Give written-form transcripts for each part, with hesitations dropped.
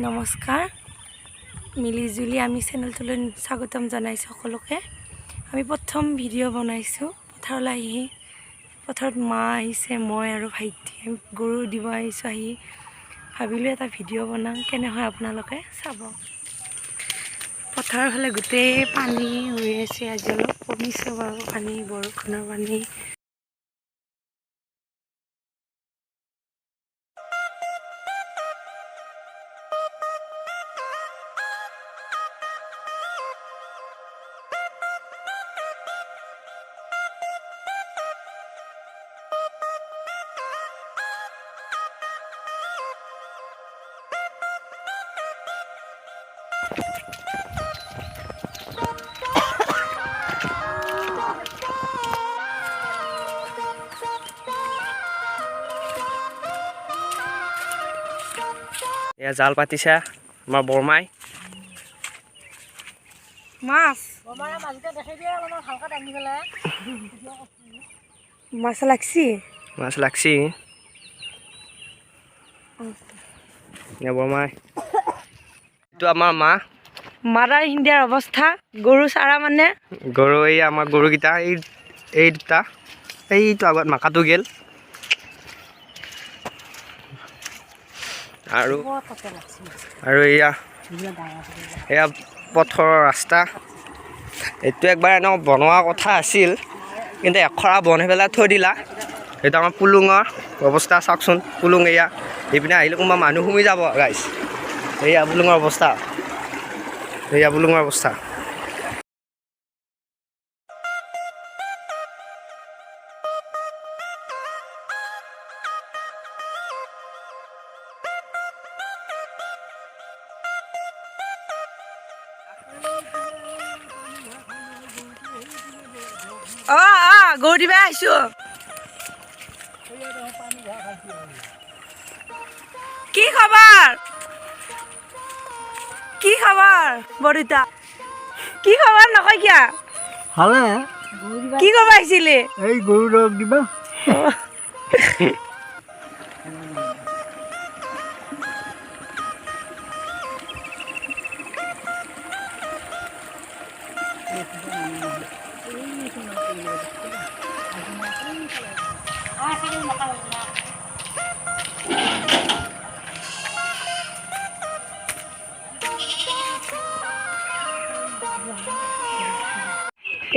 নমস্কাৰ মিলিজুলি আমি চেনেলটোলৈ স্বাগতম জনাইছোঁ সকলোকে। আমি প্ৰথম ভিডিঅ' বনাইছোঁ পথাৰলৈ আহি। পথাৰত মা আহিছে, মই আৰু ভাইটি গৰু দিব আহিছোঁ। আহি ভাবিলোঁ এটা ভিডিঅ' বনাওঁ, কেনে হয় আপোনালোকে চাব। পথাৰৰ ফালে গোটেই পানী হৈ আছে, আজি অলপ কমিছে বাৰু পানী, বৰষুণৰ পানী। এয়া জাল পাতিছে আমাৰ বৰমাই। মাছ মাছ লাগছি মাছ লাগছি এয়া বৰমাই। এইটো আমাৰ মা মাৰাৰ ইণ্ডিয়াৰ অৱস্থা। গৰু চাৰা মানে গৰু, এই আমাৰ গৰুকেইটা এই দুটা, এইটো আগত মাকাটো গেল। আৰু এয়া পথৰৰ ৰাস্তা। এইটো একবাৰ এনেও বনোৱা কথা আছিল, কিন্তু এখৰা বনাই পেলাই থৈ দিলা। এইটো আমাৰ পুলুঙৰ অৱস্থা চাওকচোন। পুলুং এয়া এইপিনে আহিলে কোনোবা মানুহ সোমাই যাব গাইছ। এয়া পুলুঙৰ অৱস্থা, এয়া পুলুঙৰ অৱস্থা। গৰু দিবা আহিছোঁ। কি খবৰ? কি খবৰ বৰিতা? কি খবৰ নকয় কিয়া? ভালে। কি কৰিব আহিছিলি? এই গৰু দৰৱ দিবা।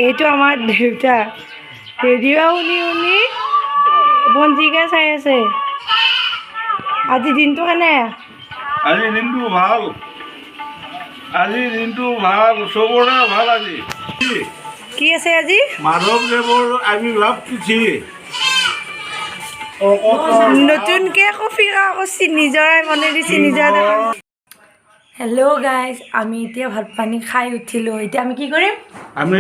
এইটো আমাৰ দেউতা ৰেডিঅ' শুনি শুনি পঞ্জিকা চাই আছে। আজি দিনটো কেনে? আজি দিনটো ভাল, আজি দিনটো ভাল, চবৰে ভাল। আজি কি আছে আজি? মাধৱদেৱৰ আৱিৰ্ভাৱ তিথি। নতুনকৈ কফি কৰিছে, নিজৰাই বনাই দিছে, নিজৰে। হেল্ল' গাইজ, আমি এতিয়া ভাত পানী খাই উঠিলোঁ। এতিয়া আমি কি কৰিম? আমি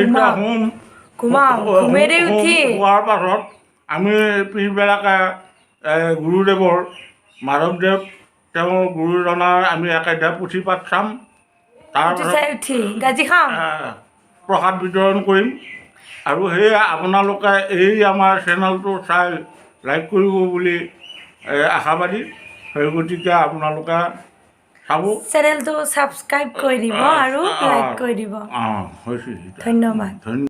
ঘুমেৰে উঠি খোৱাৰ পাছত আমি পিছবেলাকে গুৰুদেৱৰ মাধৱদেৱ তেওঁৰ গুৰুজনাৰ আমি একেটা পুথিপাঠ চাম। তাৰ উঠি গাজি খাম, প্ৰসাদ বিতৰণ কৰিম। আৰু সেয়ে আপোনালোকে এই আমাৰ চেনেলটো চাই লাইক কৰিব বুলি আশাবাদী। সেই গতিকে আপোনালোকে চাব, চেনেলটো ছাবস্ক্ৰাইব কৰি দিব আৰু লাইক কৰি দিব। হৈছে ধন্যবাদ।